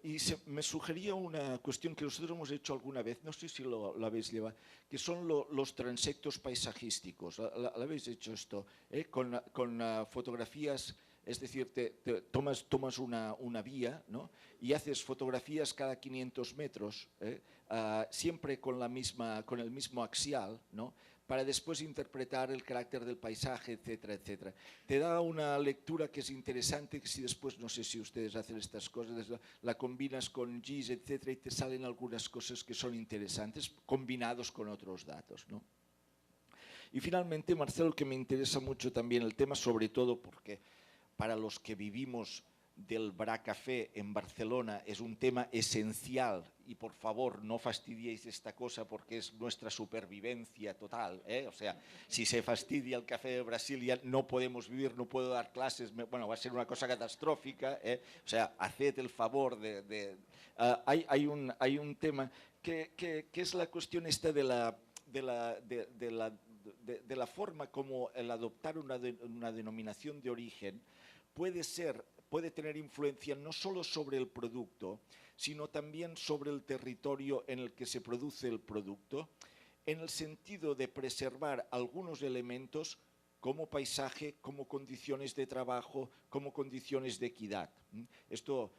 y me sugería una cuestión que nosotros hemos hecho alguna vez, no sé si lo habéis llevado, que son los transectos paisajísticos. ¿La habéis hecho esto? Con fotografías, es decir, tomas una vía, ¿no? Y haces fotografías cada 500 metros, siempre con el mismo axial, ¿no? Para después interpretar el carácter del paisaje, etcétera, etcétera. Te da una lectura que es interesante, que si después, no sé si ustedes hacen estas cosas, la combinas con GIS, etcétera, y te salen algunas cosas que son interesantes, combinados con otros datos, ¿no? Y finalmente, Marcelo, que me interesa mucho también el tema, sobre todo porque para los que vivimos del Bra Café en Barcelona es un tema esencial y por favor no fastidiéis esta cosa porque es nuestra supervivencia total, ¿eh? O sea, si se fastidia el café de Brasil ya no podemos vivir, no puedo dar clases, bueno, va a ser una cosa catastrófica, ¿eh? O sea, haced el favor hay un tema que es la cuestión esta de la forma como el adoptar una denominación de origen puede tener influencia no solo sobre el producto, sino también sobre el territorio en el que se produce el producto, en el sentido de preservar algunos elementos como paisaje, como condiciones de trabajo, como condiciones de equidad. Esto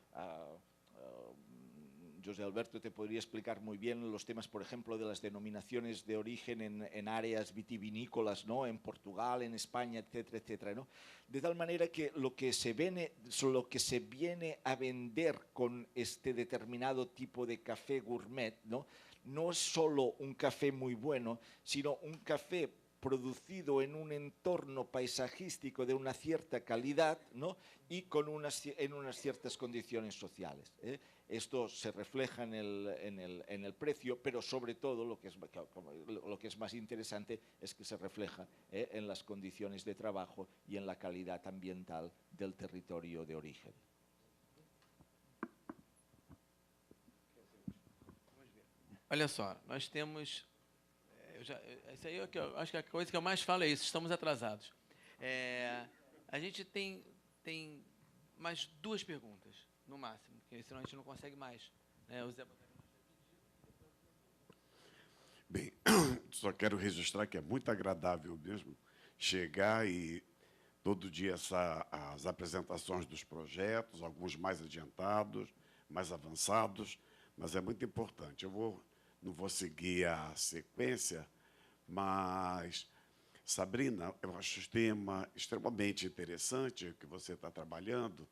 José Alberto te podría explicar muy bien los temas, por ejemplo, de las denominaciones de origen en áreas vitivinícolas, ¿no? En Portugal, en España, etcétera, etcétera, ¿no? De tal manera que lo que se viene a vender con este determinado tipo de café gourmet, ¿no? No es solo un café muy bueno, sino un café producido en un entorno paisajístico de una cierta calidad, ¿no? Y en unas ciertas condiciones sociales, ¿eh? Esto se refleja en el precio, pero sobre todo lo que es más interesante es que se refleja en las condiciones de trabajo y en la calidad ambiental del territorio de origen. Olha só, nós temos... isso aí acho que a coisa que eu mais falo é isso, estamos atrasados. A gente tem mais 2 perguntas, no máximo, porque senão a gente não consegue mais. Né? O Zé... Bem, só quero registrar que é muito agradável mesmo chegar e todo dia as apresentações dos projetos, alguns mais adiantados, mais avançados, mas é muito importante. Não vou seguir a sequência, mas, Sabrina, eu acho o tema extremamente interessante que você está trabalhando.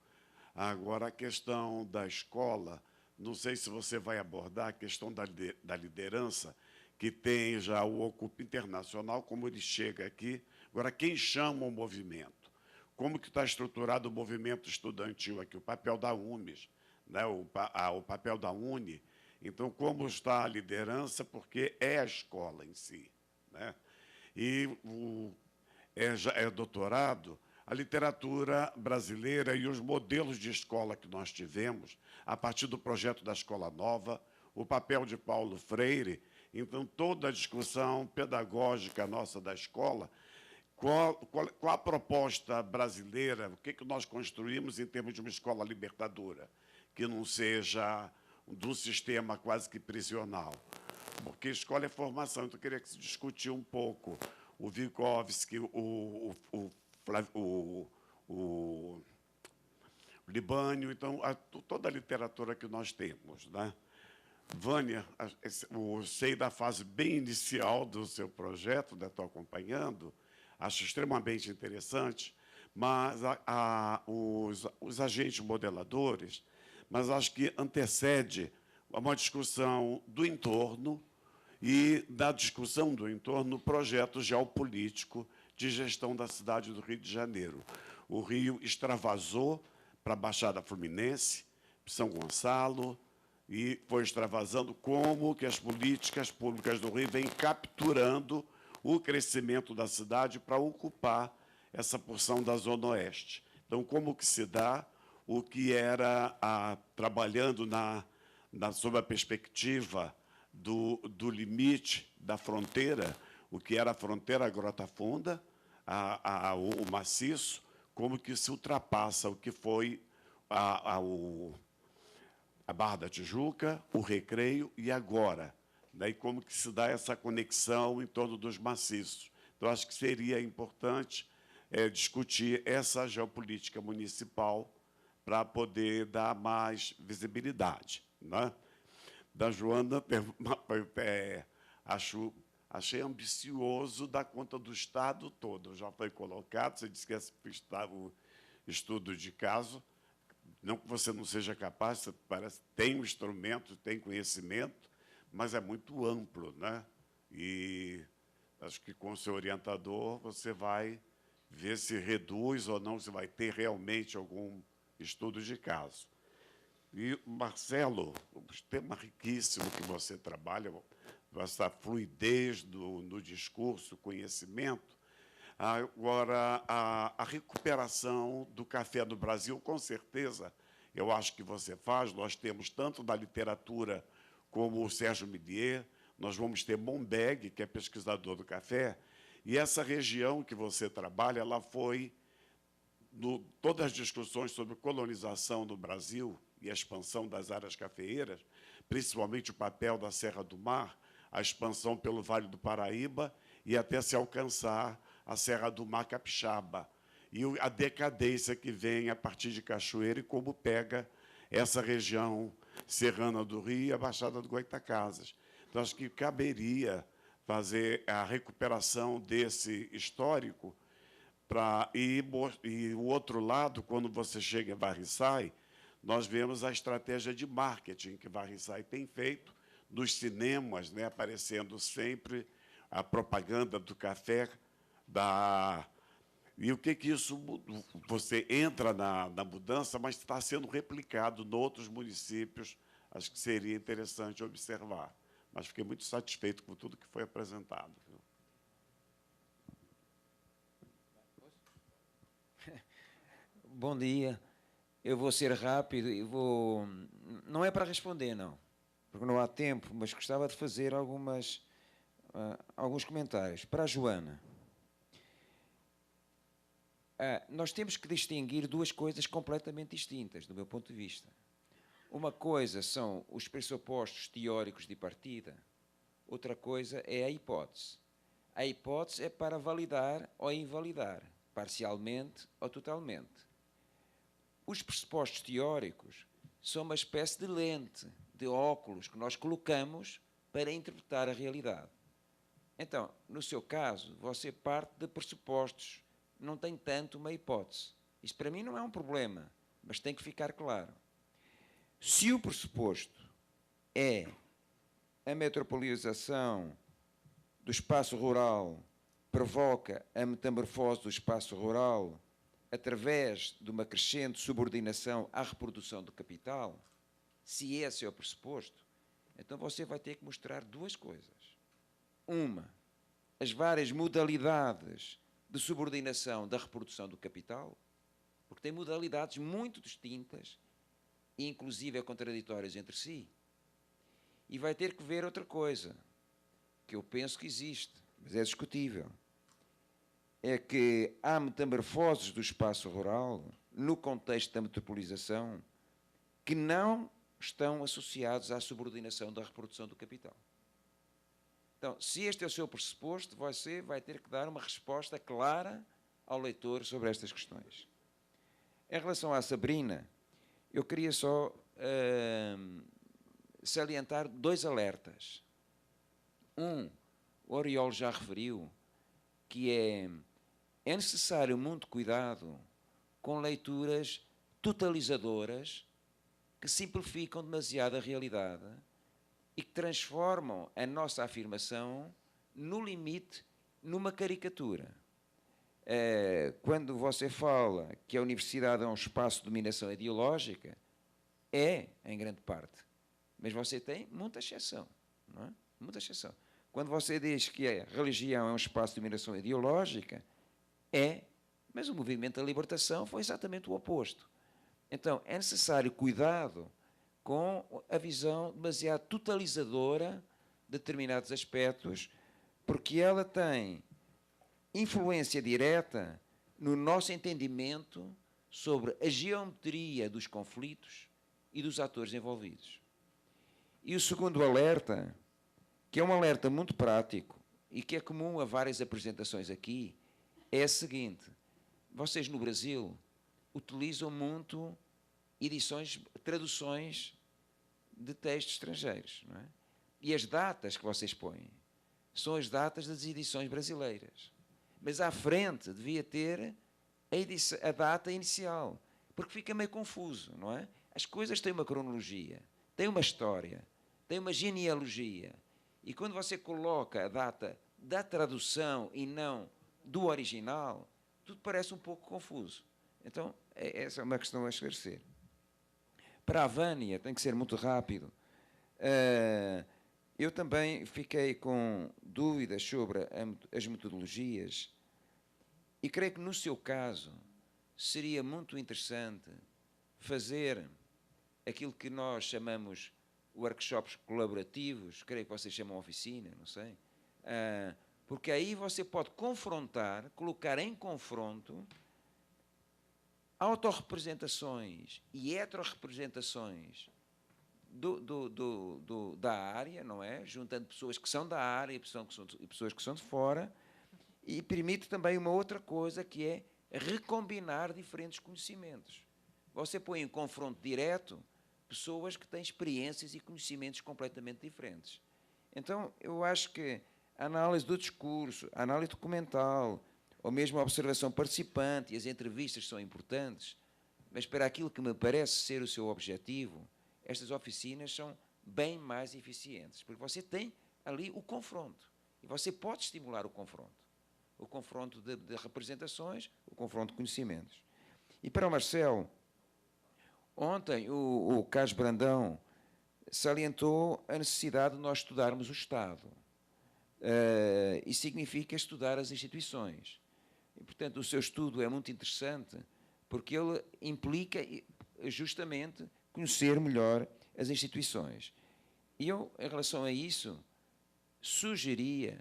Agora, a questão da escola, não sei se você vai abordar a questão da liderança, que tem já o Ocupa Internacional, como ele chega aqui. Agora, quem chama o movimento? Como que está estruturado o movimento estudantil aqui? O papel da UMES, né? o papel da UNE. Então, como está a liderança? Porque é a escola em si, né? E é doutorado a literatura brasileira e os modelos de escola que nós tivemos, a partir do projeto da Escola Nova, o papel de Paulo Freire. Então, toda a discussão pedagógica nossa da escola, qual a proposta brasileira, o que nós construímos em termos de uma escola libertadora, que não seja de um sistema quase que prisional. Porque escola é formação, então eu queria que se discutir um pouco o Vygotsky, o Libânio, então, toda a literatura que nós temos, né? Vânia, eu sei da fase bem inicial do seu projeto, né, estou acompanhando, acho extremamente interessante, mas os agentes modeladores, mas acho que antecede uma discussão do entorno e da discussão do entorno, projeto geopolítico de gestão da cidade do Rio de Janeiro. O Rio extravasou para a Baixada Fluminense, São Gonçalo, e foi extravasando como que as políticas públicas do Rio vêm capturando o crescimento da cidade para ocupar essa porção da Zona Oeste. Então, como que se dá o que era, trabalhando sob a perspectiva do limite da fronteira, o que era a fronteira Grota Funda, o maciço, como que se ultrapassa o que foi a Barra da Tijuca, o Recreio e agora. Né? E como que se dá essa conexão em torno dos maciços. Então, acho que seria importante discutir essa geopolítica municipal para poder dar mais visibilidade. Né? Da Joana, achei ambicioso dar conta do Estado todo. Já foi colocado, você disse que o estudo de caso, não que você não seja capaz, você parece tem um instrumento, tem conhecimento, mas é muito amplo, né? E acho que com o seu orientador você vai ver se reduz ou não, se vai ter realmente algum estudo de caso. E, Marcelo, um tema riquíssimo que você trabalha, essa fluidez no discurso, conhecimento. Agora, a recuperação do café no Brasil, com certeza, eu acho que você faz. Nós temos tanto da literatura como o Sérgio Millier, nós vamos ter Monbeg, que é pesquisador do café, e essa região que você trabalha, ela foi, todas as discussões sobre colonização no Brasil e a expansão das áreas cafeeiras, principalmente o papel da Serra do Mar, a expansão pelo Vale do Paraíba e até se alcançar a Serra do Mar Capixaba, e a decadência que vem a partir de Cachoeira e como pega essa região serrana do Rio e a Baixada do Goytacazes. Então, acho que caberia fazer a recuperação desse histórico e o outro lado, quando você chega em Varriçai, nós vemos a estratégia de marketing que Varriçai tem feito, dos cinemas, né, aparecendo sempre a propaganda do café, e o que isso, você entra na mudança, mas está sendo replicado em outros municípios, acho que seria interessante observar. Mas fiquei muito satisfeito com tudo que foi apresentado. Bom dia. Eu vou ser rápido e vou... Não é para responder, não, porque não há tempo, mas gostava de fazer alguns comentários. Para a Joana, nós temos que distinguir duas coisas completamente distintas, do meu ponto de vista. Uma coisa são os pressupostos teóricos de partida, outra coisa é a hipótese. A hipótese é para validar ou invalidar, parcialmente ou totalmente. Os pressupostos teóricos são uma espécie de lente, de óculos que nós colocamos para interpretar a realidade. Então, no seu caso, você parte de pressupostos, não tem tanto uma hipótese. Isto para mim não é um problema, mas tem que ficar claro. Se o pressuposto é a metropolização do espaço rural provoca a metamorfose do espaço rural através de uma crescente subordinação à reprodução do capital, se esse é o pressuposto, então você vai ter que mostrar duas coisas. Uma, as várias modalidades de subordinação da reprodução do capital, porque tem modalidades muito distintas e inclusive contraditórias entre si. E vai ter que ver outra coisa, que eu penso que existe, mas é discutível. É que há metamorfoses do espaço rural, no contexto da metropolização, que não estão associados à subordinação da reprodução do capital. Então, se este é o seu pressuposto, você vai ter que dar uma resposta clara ao leitor sobre estas questões. Em relação à Sabrina, eu queria só salientar dois alertas. Um, o Oriol já referiu, que é necessário muito cuidado com leituras totalizadoras que simplificam demasiado a realidade e que transformam a nossa afirmação, no limite, numa caricatura. Quando você fala que a universidade é um espaço de dominação ideológica, é, em grande parte, mas você tem muita exceção, não é? Muita exceção. Quando você diz que a religião é um espaço de dominação ideológica, mas o movimento da libertação foi exatamente o oposto. Então, é necessário cuidado com a visão demasiado totalizadora de determinados aspectos, porque ela tem influência direta no nosso entendimento sobre a geometria dos conflitos e dos atores envolvidos. E o segundo alerta, que é um alerta muito prático e que é comum a várias apresentações aqui, é a seguinte: vocês no Brasil utilizam muito traduções de textos estrangeiros, não é? E as datas que vocês põem são as datas das edições brasileiras. Mas à frente devia ter a data inicial, porque fica meio confuso, não é? As coisas têm uma cronologia, têm uma história, têm uma genealogia. E quando você coloca a data da tradução e não do original, tudo parece um pouco confuso. Então, essa é uma questão a esclarecer. Para a Vânia, tem que ser muito rápido. Eu também fiquei com dúvidas sobre as metodologias e creio que, no seu caso, seria muito interessante fazer aquilo que nós chamamos workshops colaborativos, creio que vocês chamam oficina, não sei, porque aí você pode confrontar, colocar em confronto autorrepresentações e heterorrepresentações da área, não é? Juntando pessoas que são da área e pessoas que são de fora, e permite também uma outra coisa, que é recombinar diferentes conhecimentos. Você põe em confronto direto pessoas que têm experiências e conhecimentos completamente diferentes. Então, eu acho que a análise do discurso, a análise documental, ou mesmo a observação participante e as entrevistas são importantes, mas para aquilo que me parece ser o seu objetivo, estas oficinas são bem mais eficientes, porque você tem ali o confronto, e você pode estimular o confronto de representações, o confronto de conhecimentos. E para o Marcelo, ontem o Carlos Brandão salientou a necessidade de nós estudarmos o Estado. E significa estudar as instituições. E, portanto, o seu estudo é muito interessante, porque ele implica justamente conhecer melhor as instituições. E eu, em relação a isso, sugeria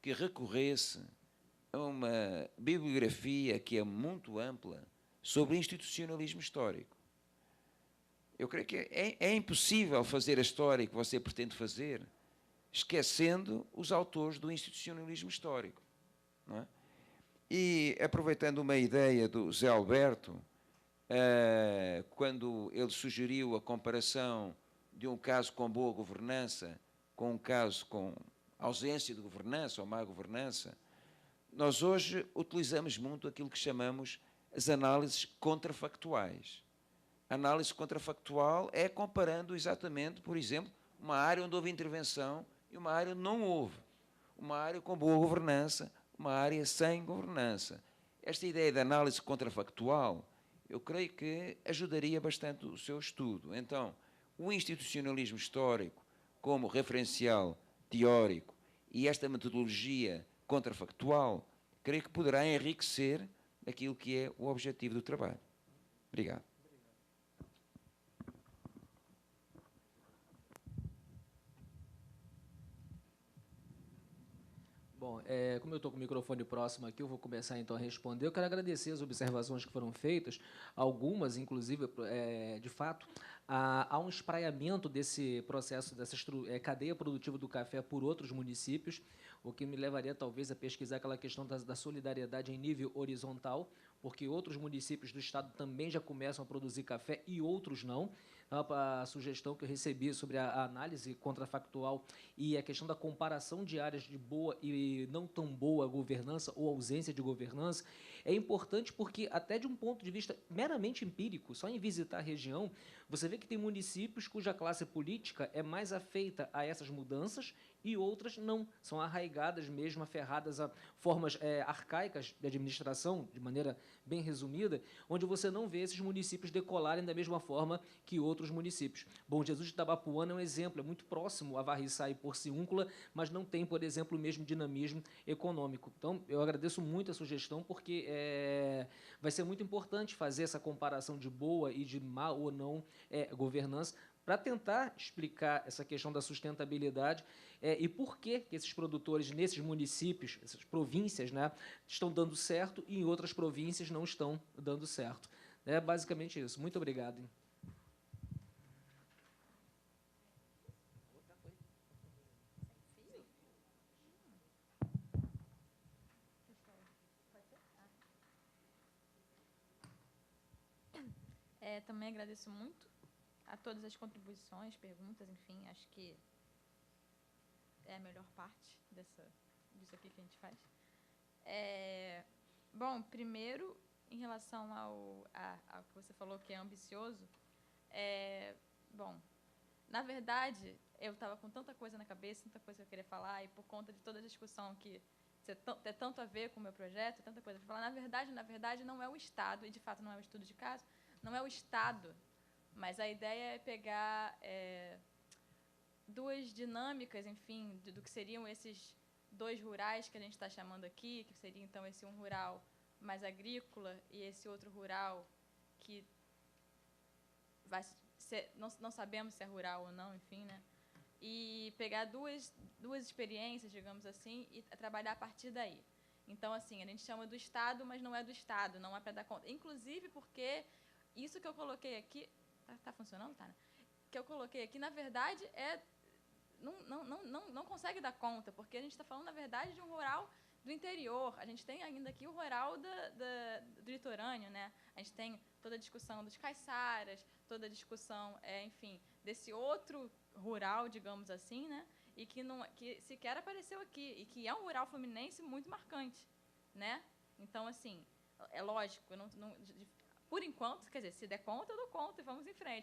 que recorresse a uma bibliografia que é muito ampla sobre institucionalismo histórico. Eu creio que é impossível fazer a história que você pretende fazer esquecendo os autores do institucionalismo histórico, não é? E, aproveitando uma ideia do Zé Alberto, quando ele sugeriu a comparação de um caso com boa governança com um caso com ausência de governança ou má governança, nós hoje utilizamos muito aquilo que chamamos as análises contrafactuais. A análise contrafactual é comparando exatamente, por exemplo, uma área onde houve intervenção e uma área onde não houve. Uma área com boa governança, uma área sem governança. Esta ideia de análise contrafactual, eu creio que ajudaria bastante o seu estudo. Então, o institucionalismo histórico como referencial teórico e esta metodologia contrafactual, creio que poderá enriquecer aquilo que é o objetivo do trabalho. Obrigado. Bom, como eu estou com o microfone próximo aqui, eu vou começar então a responder. Eu quero agradecer as observações que foram feitas, algumas, inclusive, de fato, há um espraiamento desse processo, dessa cadeia produtiva do café por outros municípios, o que me levaria, talvez, a pesquisar aquela questão da solidariedade em nível horizontal, porque outros municípios do Estado também já começam a produzir café e outros não. A sugestão que eu recebi sobre a análise contrafactual e a questão da comparação de áreas de boa e não tão boa governança ou ausência de governança é importante porque, até de um ponto de vista meramente empírico, só em visitar a região, você vê que tem municípios cuja classe política é mais afeita a essas mudanças e outras não, são arraigadas mesmo, aferradas a formas arcaicas de administração, de maneira bem resumida, onde você não vê esses municípios decolarem da mesma forma que outros municípios. Bom Jesus de Itabapuana é um exemplo, é muito próximo a Varriçá e Porciúncula, mas não tem, por exemplo, o mesmo dinamismo econômico. Então, eu agradeço muito a sugestão, porque vai ser muito importante fazer essa comparação de boa e de má ou não governança, para tentar explicar essa questão da sustentabilidade e por que esses produtores nesses municípios, essas províncias, né, estão dando certo e em outras províncias não estão dando certo. É basicamente isso. Muito obrigado. Também agradeço muito a todas as contribuições, perguntas, enfim, acho que é a melhor parte disso aqui que a gente faz. Bom, primeiro, em relação ao que você falou que é ambicioso, bom, na verdade, eu estava com tanta coisa na cabeça, tanta coisa que eu queria falar, e por conta de toda a discussão que tem tanto a ver com o meu projeto, tanta coisa para falar, na verdade, não é o Estado, e de fato não é o estudo de caso, não é o Estado, mas a ideia é pegar duas dinâmicas, enfim, do que seriam esses dois rurais que a gente está chamando aqui, que seria, então, esse um rural mais agrícola e esse outro rural que vai ser, não sabemos se é rural ou não, enfim, né? E pegar duas experiências, digamos assim, e trabalhar a partir daí. Então, assim, a gente chama do Estado, mas não é do Estado, não é para dar conta. Inclusive porque isso que eu coloquei aqui... Tá funcionando? Tá, né? Que eu coloquei aqui, na verdade, não consegue dar conta, porque a gente está falando, na verdade, de um rural do interior. A gente tem ainda aqui o rural do litorâneo, né? A gente tem toda a discussão dos caiçaras, toda a discussão, enfim, desse outro rural, digamos assim, né? E que sequer apareceu aqui, e que é um rural fluminense muito marcante, né? Então, assim, é lógico, por enquanto, quer dizer, se der conta, eu dou conta e vamos em frente.